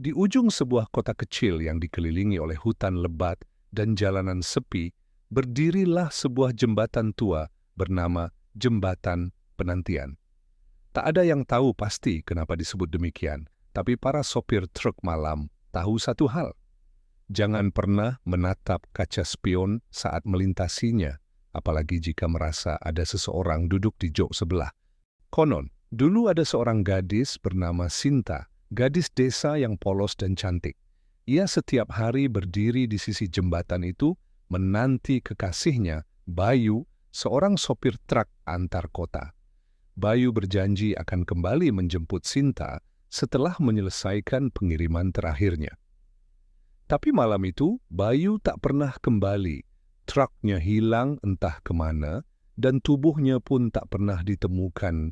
Di ujung sebuah kota kecil yang dikelilingi oleh hutan lebat dan jalanan sepi, berdirilah sebuah jembatan tua bernama Jembatan Penantian. Tak ada yang tahu pasti kenapa disebut demikian, tapi para sopir truk malam tahu satu hal. Jangan pernah menatap kaca spion saat melintasinya, apalagi jika merasa ada seseorang duduk di jok sebelah. Konon, dulu ada seorang gadis bernama Sinta, gadis desa yang polos dan cantik. Ia setiap hari berdiri di sisi jembatan itu menanti kekasihnya, Bayu, seorang sopir truk antar kota. Bayu berjanji akan kembali menjemput Sinta setelah menyelesaikan pengiriman terakhirnya. Tapi malam itu, Bayu tak pernah kembali. Truknya hilang entah kemana, dan tubuhnya pun tak pernah ditemukan.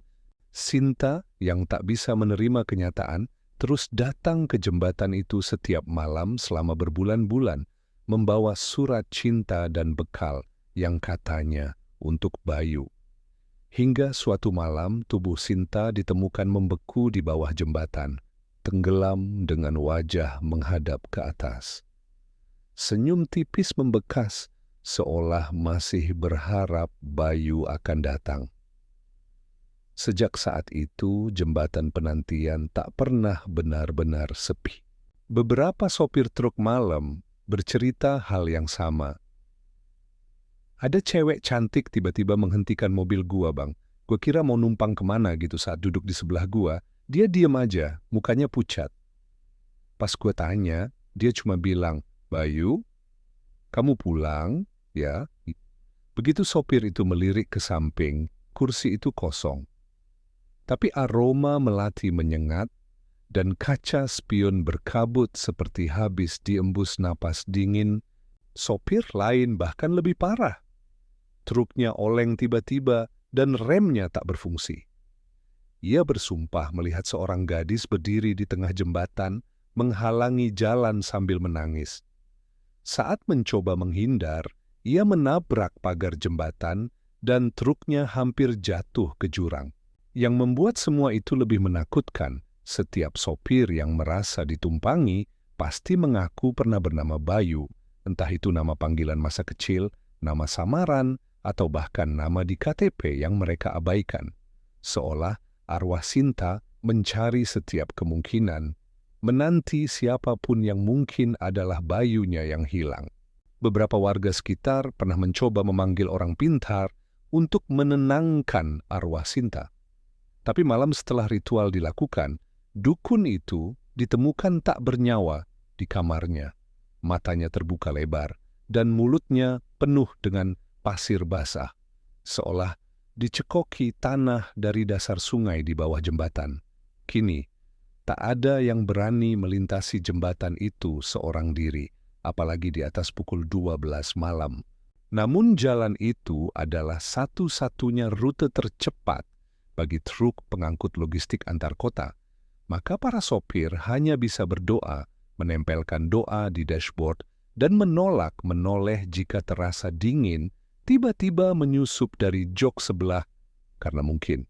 Sinta yang tak bisa menerima kenyataan, terus datang ke jembatan itu setiap malam selama berbulan-bulan, membawa surat cinta dan bekal yang katanya untuk Bayu. Hingga suatu malam tubuh Sinta ditemukan membeku di bawah jembatan, tenggelam dengan wajah menghadap ke atas. Senyum tipis membekas, seolah masih berharap Bayu akan datang. Sejak saat itu, jembatan penantian tak pernah benar-benar sepi. Beberapa sopir truk malam bercerita hal yang sama. Ada cewek cantik tiba-tiba menghentikan mobil gua, Bang. Gua kira mau numpang kemana gitu saat duduk di sebelah gua. Dia diem aja, mukanya pucat. Pas gua tanya, dia cuma bilang, "Bayu, kamu pulang, ya?" Begitu sopir itu melirik ke samping, kursi itu kosong. Tapi aroma melati menyengat, dan kaca spion berkabut seperti habis diembus napas dingin. Sopir lain bahkan lebih parah. Truknya oleng tiba-tiba dan remnya tak berfungsi. Ia bersumpah melihat seorang gadis berdiri di tengah jembatan, menghalangi jalan sambil menangis. Saat mencoba menghindar, ia menabrak pagar jembatan dan truknya hampir jatuh ke jurang. Yang membuat semua itu lebih menakutkan, setiap sopir yang merasa ditumpangi pasti mengaku pernah bernama Bayu, entah itu nama panggilan masa kecil, nama samaran, atau bahkan nama di KTP yang mereka abaikan. Seolah arwah Sinta mencari setiap kemungkinan, menanti siapapun yang mungkin adalah Bayunya yang hilang. Beberapa warga sekitar pernah mencoba memanggil orang pintar untuk menenangkan arwah Sinta. Tapi malam setelah ritual dilakukan, dukun itu ditemukan tak bernyawa di kamarnya. Matanya terbuka lebar dan mulutnya penuh dengan pasir basah, seolah dicekoki tanah dari dasar sungai di bawah jembatan. Kini, tak ada yang berani melintasi jembatan itu seorang diri, apalagi di atas pukul 12 malam. Namun jalan itu adalah satu-satunya rute tercepat bagi truk pengangkut logistik antar kota. Maka para sopir hanya bisa berdoa, menempelkan doa di dashboard, dan menolak menoleh jika terasa dingin tiba-tiba menyusup dari jok sebelah, karena mungkin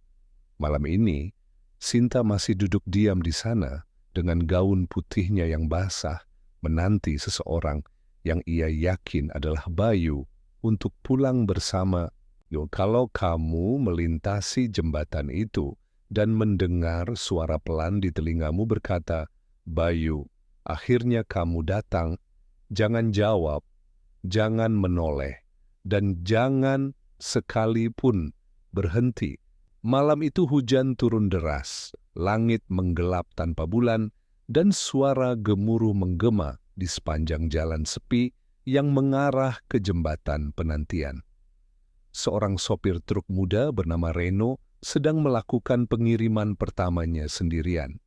malam ini Sinta masih duduk diam di sana dengan gaun putihnya yang basah, menanti seseorang yang ia yakin adalah Bayu untuk pulang bersama. Kalau kamu melintasi jembatan itu dan mendengar suara pelan di telingamu berkata, "Bayu, akhirnya kamu datang," jangan jawab, jangan menoleh, dan jangan sekalipun berhenti. Malam itu hujan turun deras, langit menggelap tanpa bulan, dan suara gemuruh menggema di sepanjang jalan sepi yang mengarah ke jembatan penantian. Seorang sopir truk muda bernama Reno sedang melakukan pengiriman pertamanya sendirian.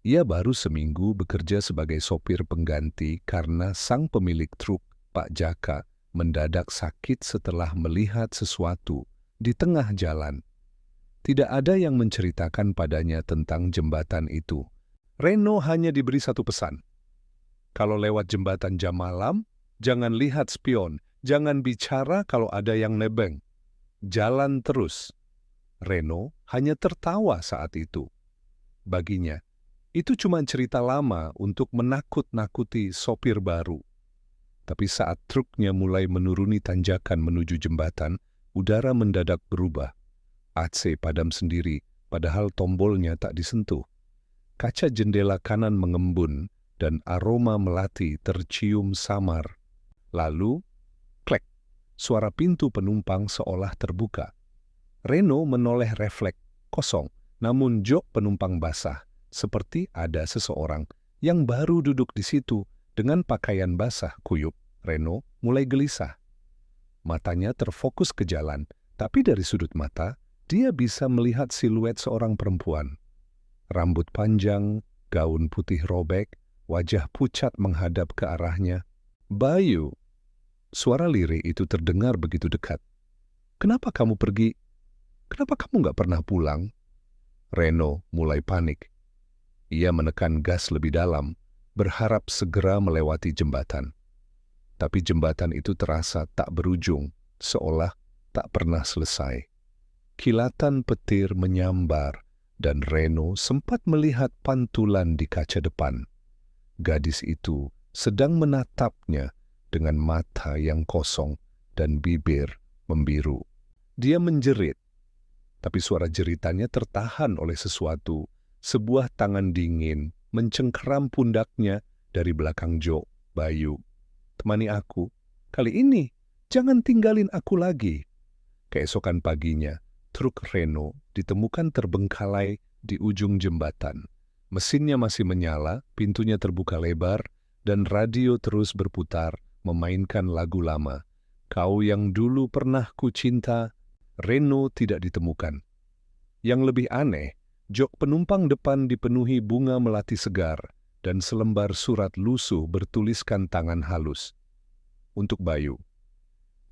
Ia baru seminggu bekerja sebagai sopir pengganti karena sang pemilik truk, Pak Jaka, mendadak sakit setelah melihat sesuatu di tengah jalan. Tidak ada yang menceritakan padanya tentang jembatan itu. Reno hanya diberi satu pesan. Kalau lewat jembatan jam malam, jangan lihat spion, jangan bicara kalau ada yang nebeng. Jalan terus. Reno hanya tertawa saat itu. Baginya, Itu cuma cerita lama untuk menakut-nakuti sopir baru. Tapi saat truknya mulai menuruni tanjakan menuju jembatan, udara mendadak berubah. AC padam sendiri, padahal tombolnya tak disentuh. Kaca jendela kanan mengembun dan aroma melati tercium samar. Lalu, klek, suara pintu penumpang seolah terbuka. Reno menoleh refleks, kosong, namun jok penumpang basah, seperti ada seseorang yang baru duduk di situ dengan pakaian basah kuyup. Reno mulai gelisah. Matanya terfokus ke jalan, tapi dari sudut mata, dia bisa melihat siluet seorang perempuan. Rambut panjang, gaun putih robek, wajah pucat menghadap ke arahnya. "Bayu!" Suara lirih itu terdengar begitu dekat. "Kenapa kamu pergi? Kenapa kamu nggak pernah pulang?" Reno mulai panik. Ia menekan gas lebih dalam, berharap segera melewati jembatan. Tapi jembatan itu terasa tak berujung, seolah tak pernah selesai. Kilatan petir menyambar, dan Reno sempat melihat pantulan di kaca depan. Gadis itu sedang menatapnya dengan mata yang kosong dan bibir membiru. Dia menjerit, tapi suara jeritannya tertahan oleh sesuatu. Sebuah tangan dingin mencengkeram pundaknya dari belakang jok. "Bayu, temani aku. Kali ini, jangan tinggalin aku lagi." Keesokan paginya, truk Reno ditemukan terbengkalai di ujung jembatan. Mesinnya masih menyala, pintunya terbuka lebar, dan radio terus berputar, memainkan lagu lama. "Kau yang dulu pernah ku cinta." Reno tidak ditemukan. Yang lebih aneh, jok penumpang depan dipenuhi bunga melati segar, dan selembar surat lusuh bertuliskan tangan halus. "Untuk Bayu.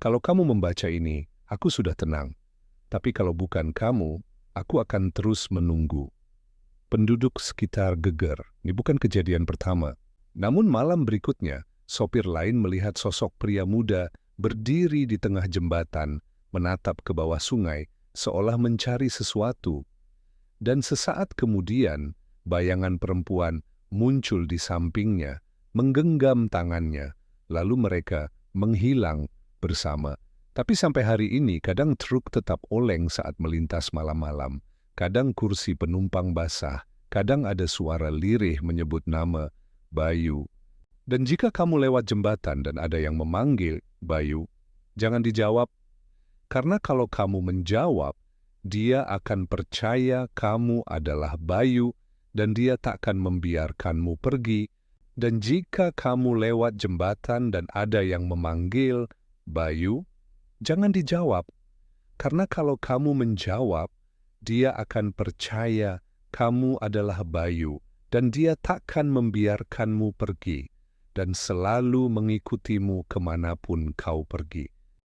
Kalau kamu membaca ini, aku sudah tenang. Tapi kalau bukan kamu, aku akan terus menunggu." Penduduk sekitar geger. Ini bukan kejadian pertama. Namun malam berikutnya, sopir lain melihat sosok pria muda berdiri di tengah jembatan, menatap ke bawah sungai, seolah mencari sesuatu. Dan sesaat kemudian, bayangan perempuan muncul di sampingnya, menggenggam tangannya, lalu mereka menghilang bersama. Tapi sampai hari ini, kadang truk tetap oleng saat melintas malam-malam. Kadang kursi penumpang basah, kadang ada suara lirih menyebut nama Bayu. Dan jika kamu lewat jembatan dan ada yang memanggil Bayu, jangan dijawab. Karena kalau kamu menjawab, dia akan percaya kamu adalah Bayu dan dia tak akan membiarkanmu pergi. Dan jika kamu lewat jembatan dan ada yang memanggil Bayu, jangan dijawab. Karena kalau kamu menjawab, dia akan percaya kamu adalah Bayu dan dia takkan membiarkanmu pergi dan selalu mengikutimu kemanapun kau pergi.